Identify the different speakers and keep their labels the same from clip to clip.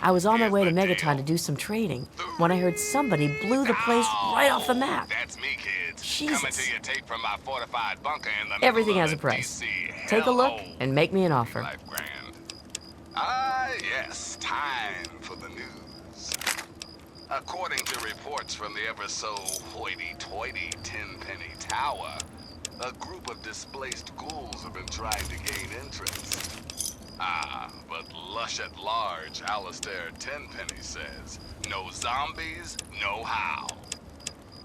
Speaker 1: I was on my way to Megaton to do some trading when I heard somebody blew the place right off the map.
Speaker 2: That's me, kids.
Speaker 1: Jesus.
Speaker 2: Coming to you tape from my fortified bunker in the
Speaker 1: Everything
Speaker 2: middle
Speaker 1: has
Speaker 2: of
Speaker 1: a price.
Speaker 2: DC
Speaker 1: Take a look
Speaker 2: hellhole.
Speaker 1: and make me an offer.
Speaker 2: Life grand. Ah, yes, time for the news. According to reports from the ever-so hoity-toity Tenpenny Tower, a group of displaced ghouls have been trying to gain entrance. Ah, but lush at large, Alistair Tenpenny says, no zombies, no how.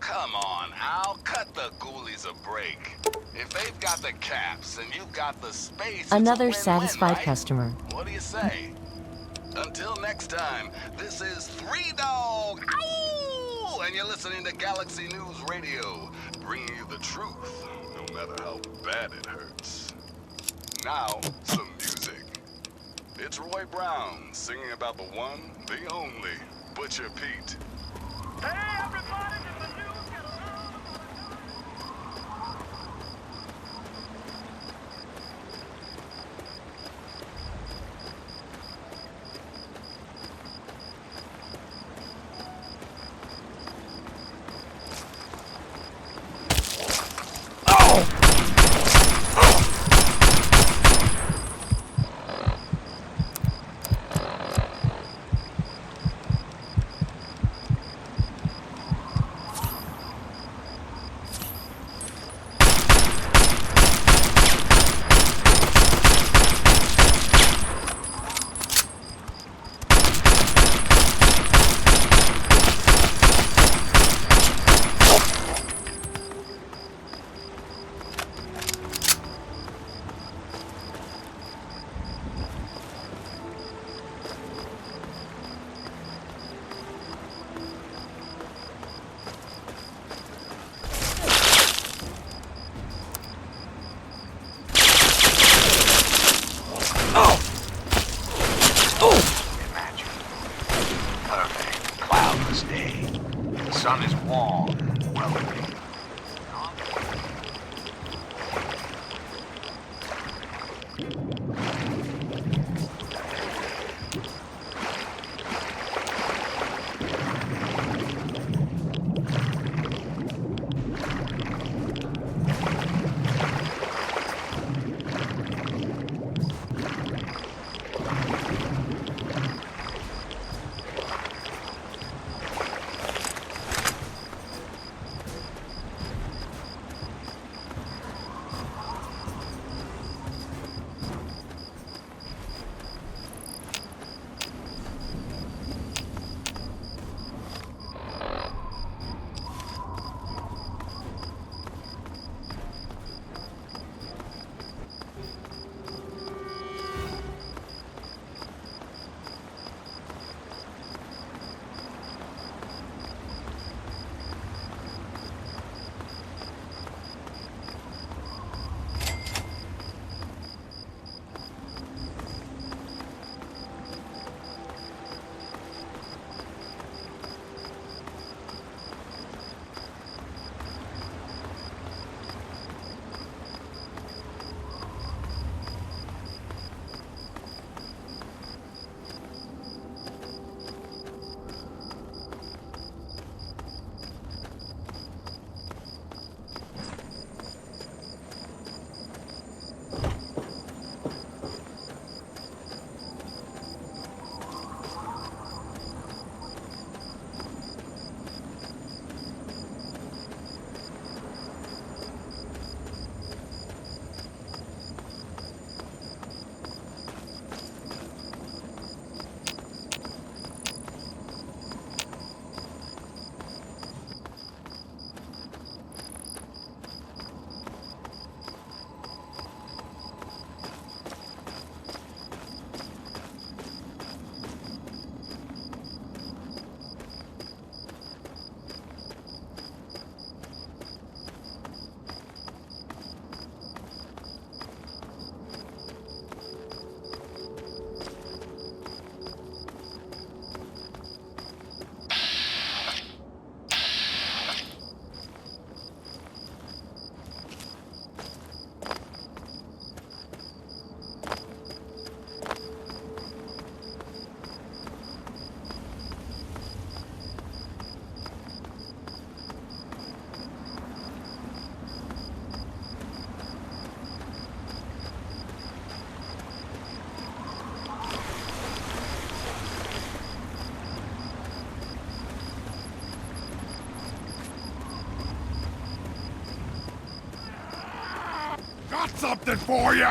Speaker 2: Come on, Al, cut the ghoulies a break. If they've got the caps and you've got the space, it's
Speaker 1: Another
Speaker 2: a win-win,
Speaker 1: satisfied
Speaker 2: right?
Speaker 1: customer.
Speaker 2: What do you say? Until next time, this is Three Dog, ow! And you're listening to Galaxy News Radio, bringing you the truth, no matter how bad it hurts. Now, some music. It's Roy Brown singing about the one, the only, Butcher Pete.
Speaker 3: Hey, everybody, did the news get around?
Speaker 4: Imagine. Perfect, cloudless day. The sun is warm and welcoming.
Speaker 5: something for you!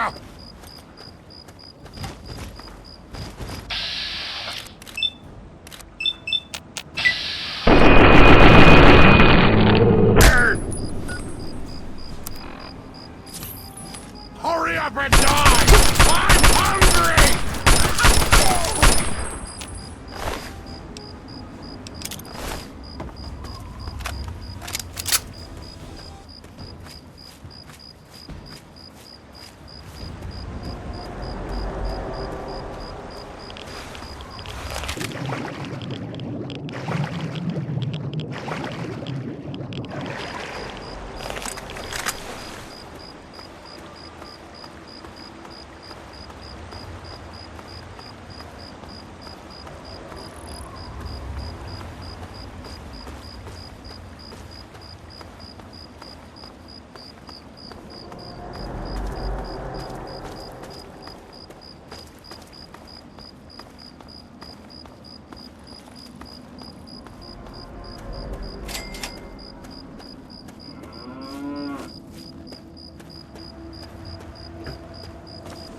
Speaker 5: Hurry up and die! I'm hungry!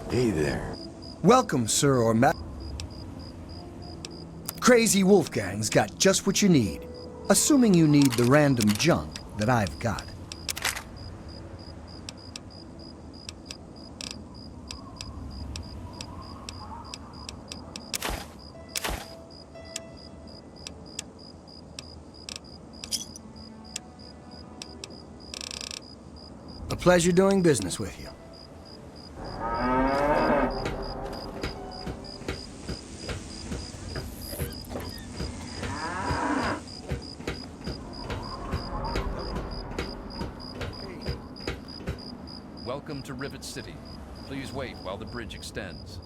Speaker 6: Hey there.
Speaker 7: Welcome, sir or ma... Crazy Wolfgang's got just what you need. Assuming you need the random junk that I've got. A pleasure doing business with you.
Speaker 8: Welcome to Rivet City. Please wait while the bridge extends.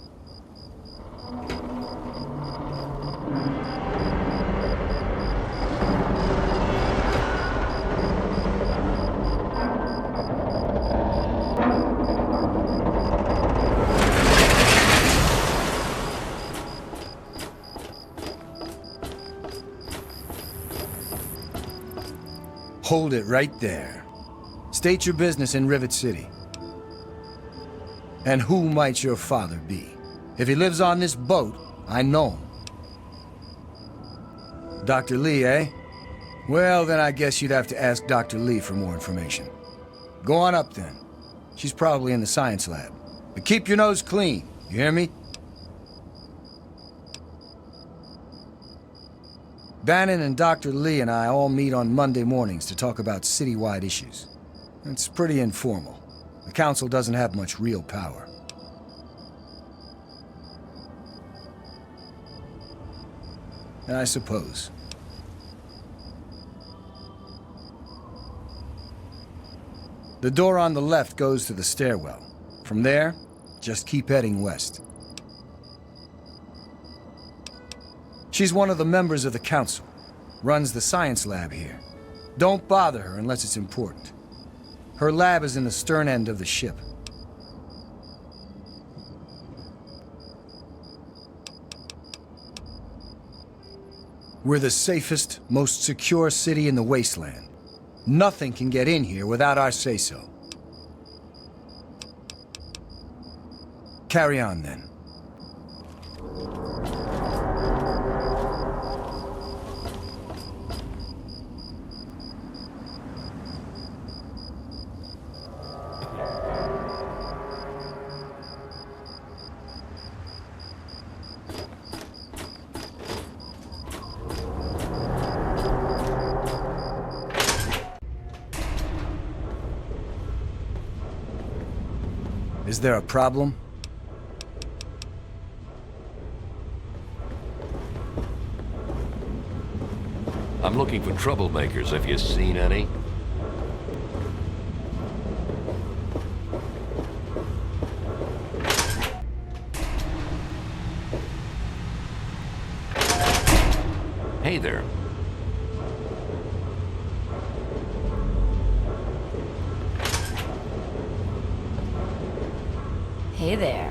Speaker 7: Hold it right there. State your business in Rivet City. And who might your father be? If he lives on this boat, I know him. Dr. Lee, eh? Well, then I guess you'd have to ask Dr. Lee for more information. Go on up, then. She's probably in the science lab. But keep your nose clean, you hear me? Bannon and Dr. Lee and I all meet on Monday mornings to talk about citywide issues. It's pretty informal. The council doesn't have much real power. I suppose. The door on the left goes to the stairwell. From there, just keep heading west. She's one of the members of the council. Runs the science lab here. Don't bother her unless it's important. Her lab is in the stern end of the ship. We're the safest, most secure city in the wasteland. Nothing can get in here without our say-so. Carry on, then. Is there a problem?
Speaker 6: I'm looking for troublemakers. Have you seen any? Hey there.
Speaker 1: Hey there.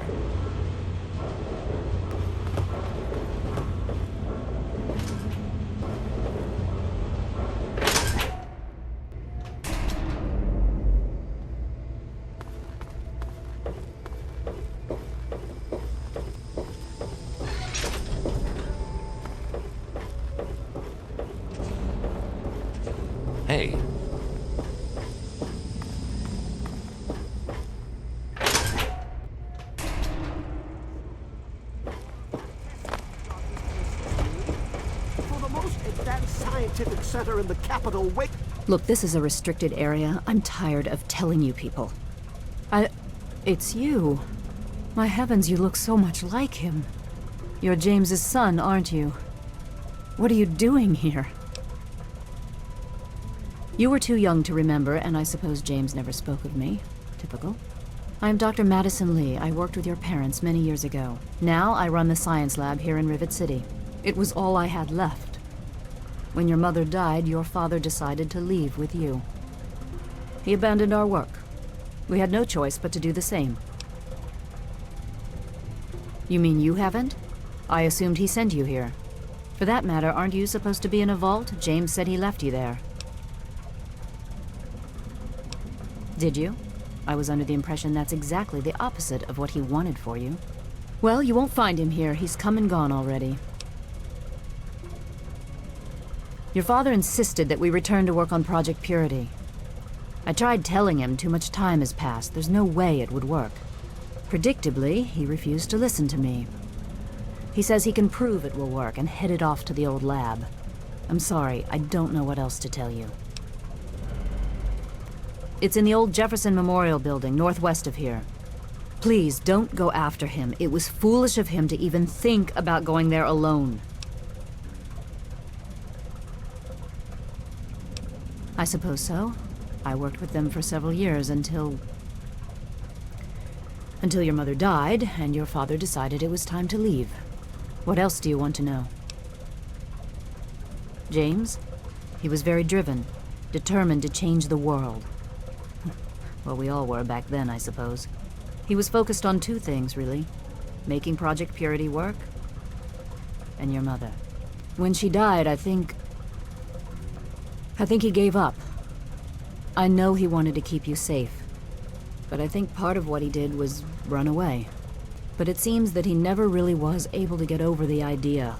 Speaker 6: Hey,
Speaker 3: For the most advanced scientific center in the capital, wait.
Speaker 9: Look, this is a restricted area. I'm tired of telling you people. It's you. My heavens, you look so much like him. You're James's son, aren't you? What are you doing here? You were too young to remember, and I suppose James never spoke of me. Typical. I'm Dr. Madison Lee. I worked with your parents many years ago. Now I run the science lab here in Rivet City. It was all I had left. When your mother died, your father decided to leave with you. He abandoned our work. We had no choice but to do the same. You mean you haven't? I assumed he sent you here. For that matter, aren't you supposed to be in a vault? James said he left you there. Did you? I was under the impression that's exactly the opposite of what he wanted for you. Well, you won't find him here. He's come and gone already. Your father insisted that we return to work on Project Purity. I tried telling him too much time has passed. There's no way it would work. Predictably, he refused to listen to me. He says he can prove it will work and headed off to the old lab. I'm sorry, I don't know what else to tell you. It's in the old Jefferson Memorial Building, northwest of here. Please, don't go after him. It was foolish of him to even think about going there alone. I suppose so. I worked with them for several years until your mother died, and your father decided it was time to leave. What else do you want to know? James? He was very driven, determined to change the world. Well, we all were back then, I suppose. He was focused on two things, really. Making Project Purity work, and your mother. When she died, I think he gave up. I know he wanted to keep you safe, but I think part of what he did was run away. But it seems that he never really was able to get over the idea.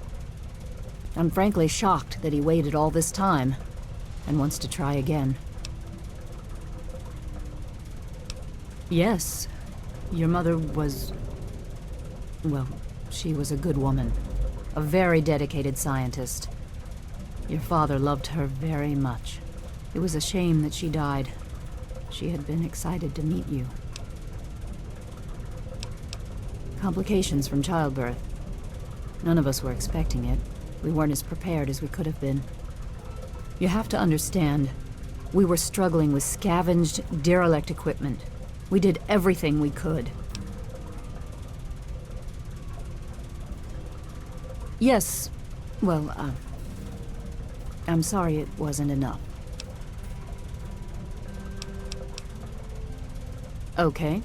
Speaker 9: I'm frankly shocked that he waited all this time and wants to try again. Yes, your mother was... well, she was a good woman. A very dedicated scientist. Your father loved her very much. It was a shame that she died. She had been excited to meet you. Complications from childbirth. None of us were expecting it. We weren't as prepared as we could have been. You have to understand, we were struggling with scavenged, derelict equipment. We did everything we could. Yes, well, I'm sorry it wasn't enough. Okay.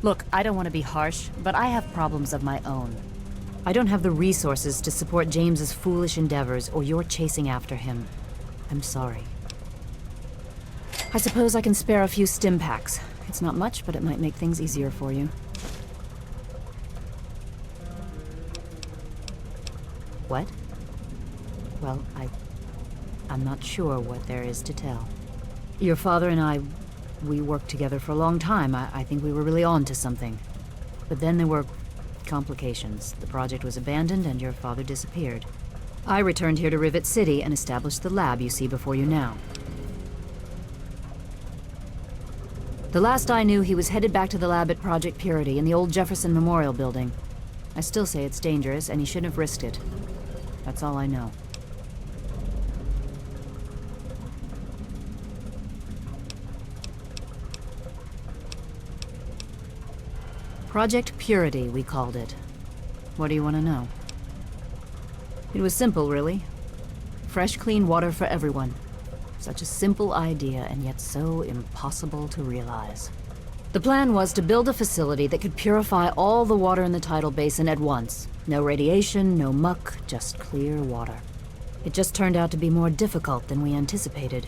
Speaker 9: Look, I don't want to be harsh, but I have problems of my own. I don't have the resources to support James's foolish endeavors, or your chasing after him. I'm sorry. I suppose I can spare a few stim packs. It's not much, but it might make things easier for you. What? Well, I'm not sure what there is to tell. Your father and I, we worked together for a long time. I think we were really on to something. But then there were complications. The project was abandoned and your father disappeared. I returned here to Rivet City and established the lab you see before you now. The last I knew, he was headed back to the lab at Project Purity in the old Jefferson Memorial Building. I still say it's dangerous and he shouldn't have risked it. That's all I know. Project Purity, we called it. What do you want to know? It was simple, really. Fresh, clean water for everyone. Such a simple idea, and yet so impossible to realize. The plan was to build a facility that could purify all the water in the tidal basin at once. No radiation, no muck, just clear water. It just turned out to be more difficult than we anticipated.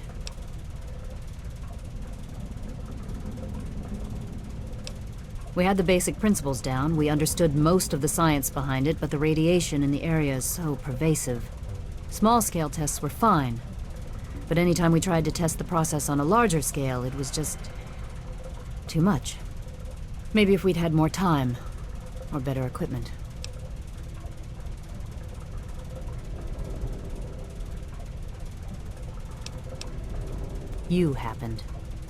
Speaker 9: We had the basic principles down, we understood most of the science behind it, but the radiation in the area is so pervasive. Small-scale tests were fine. But anytime we tried to test the process on a larger scale, it was just too much. Maybe if we'd had more time, or better equipment. You happened.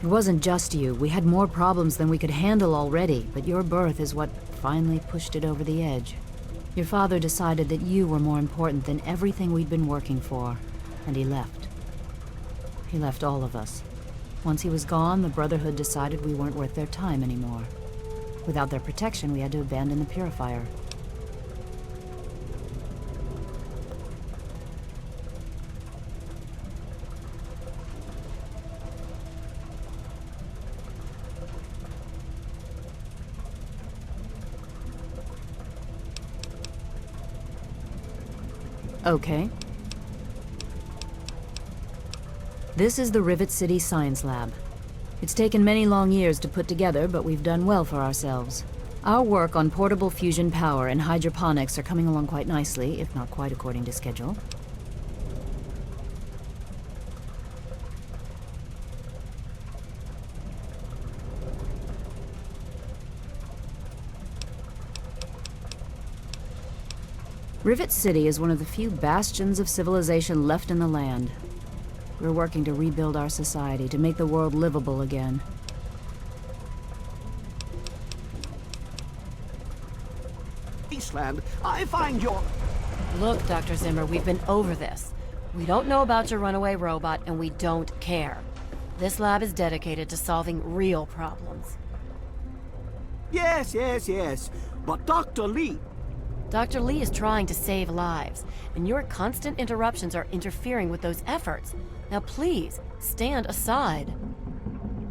Speaker 9: It wasn't just you. We had more problems than we could handle already, but your birth is what finally pushed it over the edge. Your father decided that you were more important than everything we'd been working for, and he left. He left all of us. Once he was gone, the Brotherhood decided we weren't worth their time anymore. Without their protection, we had to abandon the Purifier. Okay. This is the Rivet City Science Lab. It's taken many long years to put together, but we've done well for ourselves. Our work on portable fusion power and hydroponics are coming along quite nicely, if not quite according to schedule. Rivet City is one of the few bastions of civilization left in the land. We're working to rebuild our society, to make the world livable again.
Speaker 3: Eastland, I find your...
Speaker 1: Look, Dr. Zimmer, we've been over this. We don't know about your runaway robot, and we don't care. This lab is dedicated to solving real problems.
Speaker 3: Yes. But Dr. Lee...
Speaker 1: Dr. Lee is trying to save lives, and your constant interruptions are interfering with those efforts. Now please, stand aside.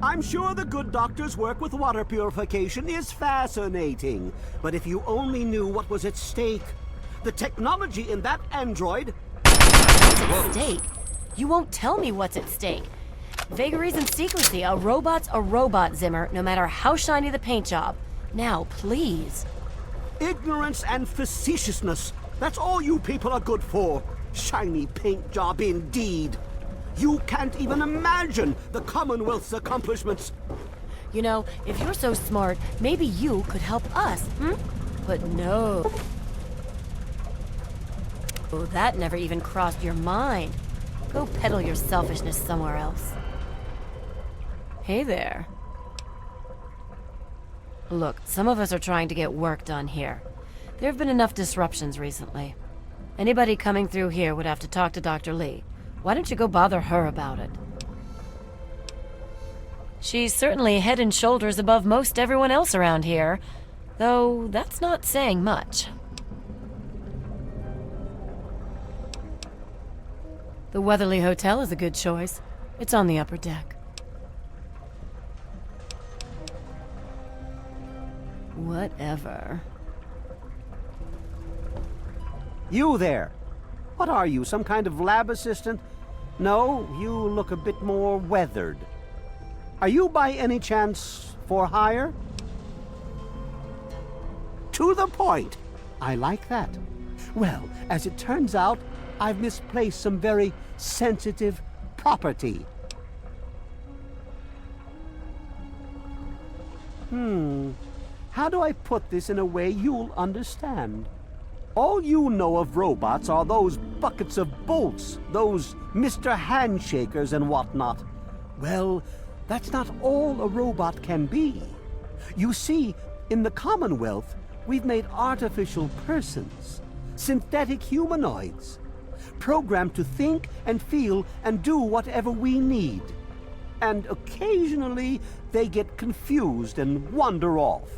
Speaker 3: I'm sure the good doctor's work with water purification is fascinating. But if you only knew what was at stake. The technology in that android...
Speaker 1: What's at stake? You won't tell me what's at stake. Vagaries and secrecy. A robot's a robot, Zimmer, no matter how shiny the paint job. Now, please.
Speaker 3: Ignorance and facetiousness. That's all you people are good for. Shiny paint job indeed. You can't even imagine the Commonwealth's accomplishments.
Speaker 1: You know, if you're so smart, maybe you could help us, But no. Oh, that never even crossed your mind. Go peddle your selfishness somewhere else. Hey there. Look, some of us are trying to get work done here. There have been enough disruptions recently. Anybody coming through here would have to talk to Dr. Lee. Why don't you go bother her about it? She's certainly head and shoulders above most everyone else around here, though that's not saying much. The Weatherly Hotel is a good choice. It's on the upper deck. Whatever.
Speaker 3: You there. What are you, some kind of lab assistant? No, you look a bit more weathered. Are you by any chance for hire? To the point. I like that. Well, as it turns out, I've misplaced some very sensitive property. How do I put this in a way you'll understand? All you know of robots are those buckets of bolts, those Mr. Handshakers and whatnot. Well, that's not all a robot can be. You see, in the Commonwealth, we've made artificial persons, synthetic humanoids, programmed to think and feel and do whatever we need. And occasionally, they get confused and wander off.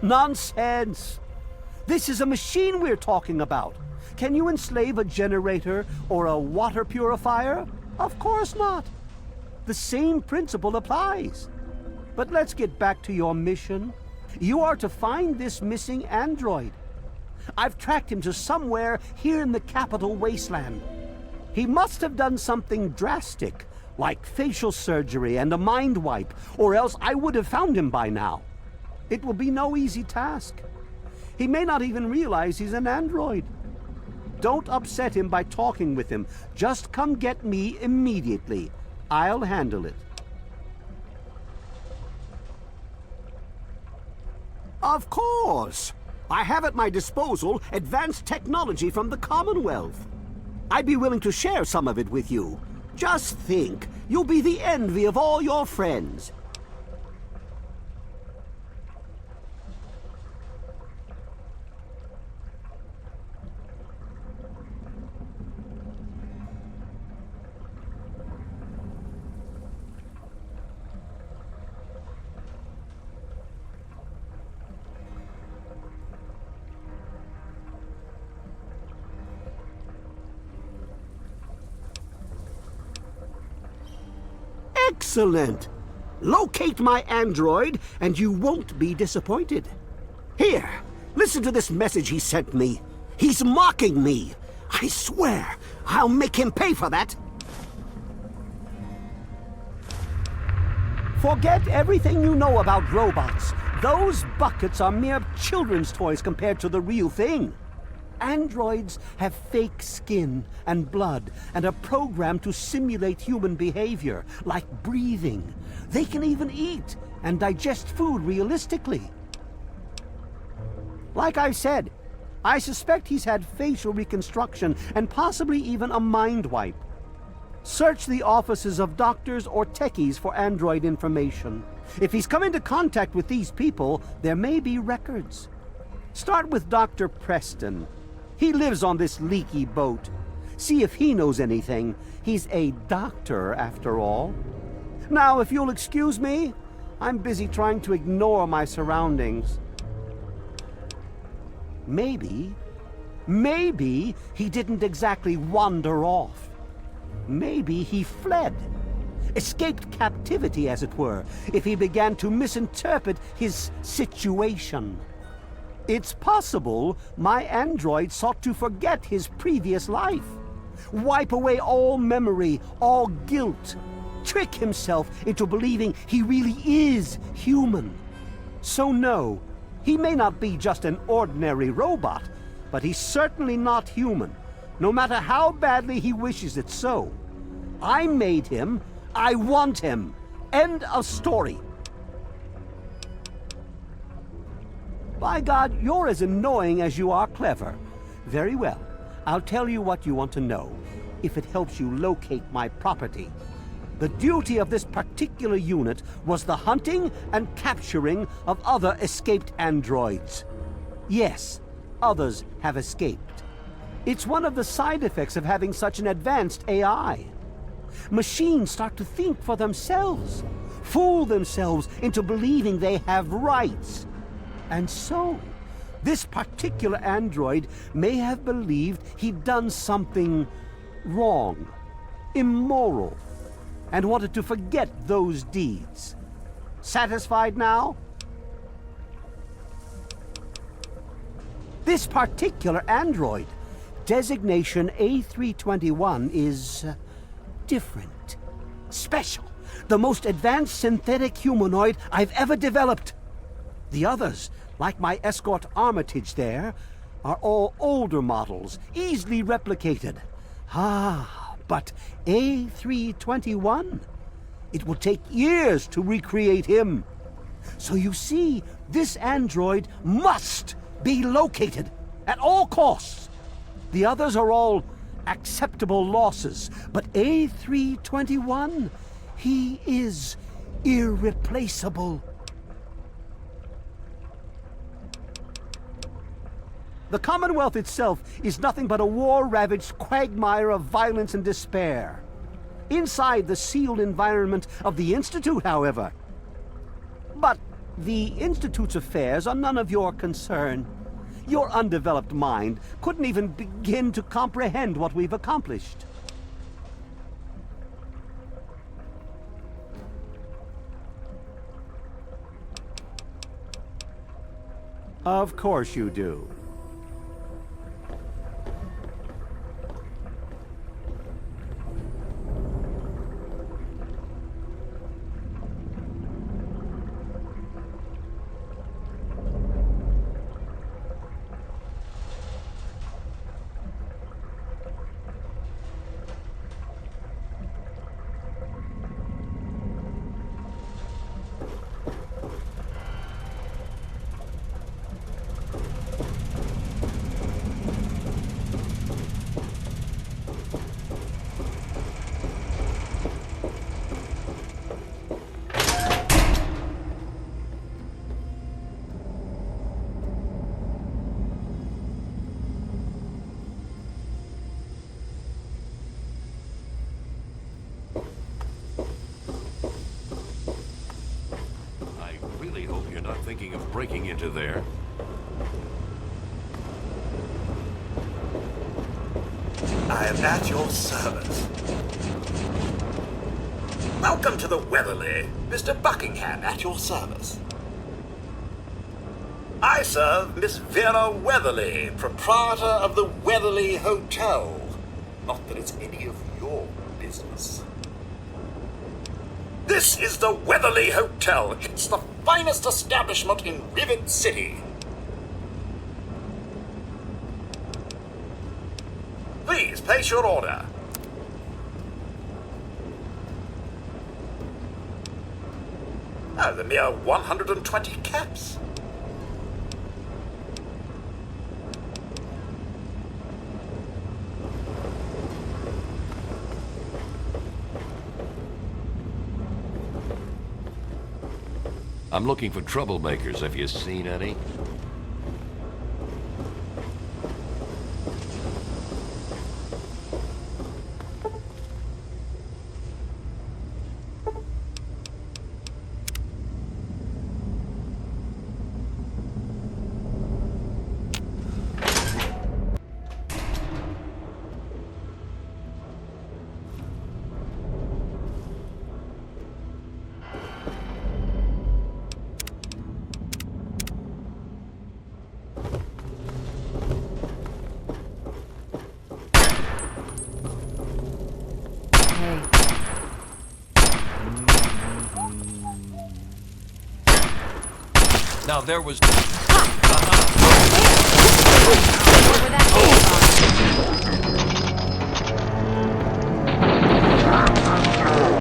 Speaker 3: Nonsense! This is a machine we're talking about. Can you enslave a generator or a water purifier? Of course not. The same principle applies. But let's get back to your mission. You are to find this missing android. I've tracked him to somewhere here in the capital wasteland. He must have done something drastic, like facial surgery and a mind wipe, or else I would have found him by now. It will be no easy task. He may not even realize he's an android. Don't upset him by talking with him. Just come get me immediately. I'll handle it. Of course! I have at my disposal advanced technology from the Commonwealth. I'd be willing to share some of it with you. Just think, you'll be the envy of all your friends. Excellent! Locate my android, and you won't be disappointed. Here, listen to this message he sent me. He's mocking me. I swear, I'll make him pay for that. Forget everything you know about robots. Those buckets are mere children's toys compared to the real thing. Androids have fake skin and blood and are programmed to simulate human behavior, like breathing. They can even eat and digest food realistically. Like I said, I suspect he's had facial reconstruction and possibly even a mind wipe. Search the offices of doctors or techies for android information. If he's come into contact with these people, there may be records. Start with Dr. Preston. He lives on this leaky boat. See if he knows anything. He's a doctor, after all. Now, if you'll excuse me, I'm busy trying to ignore my surroundings. Maybe he didn't exactly wander off. Maybe he fled. Escaped captivity, as it were, if he began to misinterpret his situation. It's possible my android sought to forget his previous life, wipe away all memory, all guilt, trick himself into believing he really is human. So no, he may not be just an ordinary robot, but he's certainly not human, no matter how badly he wishes it so. I made him. I want him. End of story. By God, you're as annoying as you are clever. Very well. I'll tell you what you want to know, if it helps you locate my property. The duty of this particular unit was the hunting and capturing of other escaped androids. Yes, others have escaped. It's one of the side effects of having such an advanced AI. Machines start to think for themselves, fool themselves into believing they have rights. And so, this particular android may have believed he'd done something wrong, immoral, and wanted to forget those deeds. Satisfied now? This particular android, designation A321, is different, special, the most advanced synthetic humanoid I've ever developed. The others, like my escort Armitage there, are all older models, easily replicated. But A321? It will take years to recreate him. So you see, this android must be located at all costs. The others are all acceptable losses, but A321, he is irreplaceable. The Commonwealth itself is nothing but a war-ravaged quagmire of violence and despair. Inside the sealed environment of the Institute, however. But the Institute's affairs are none of your concern. Your undeveloped mind couldn't even begin to comprehend what we've accomplished. Of course you do.
Speaker 6: not thinking of breaking into there.
Speaker 10: I am at your service. Welcome to the Weatherly. Mr. Buckingham at your service. I serve Miss Vera Weatherly, proprietor of the Weatherly Hotel. Not that it's any of your business. This is the Weatherly Hotel. It's the finest establishment in Rivet City. Please place your order. Oh, the mere 120 caps.
Speaker 6: I'm looking for troublemakers. Have you seen any? Now there was...
Speaker 1: Where that came from?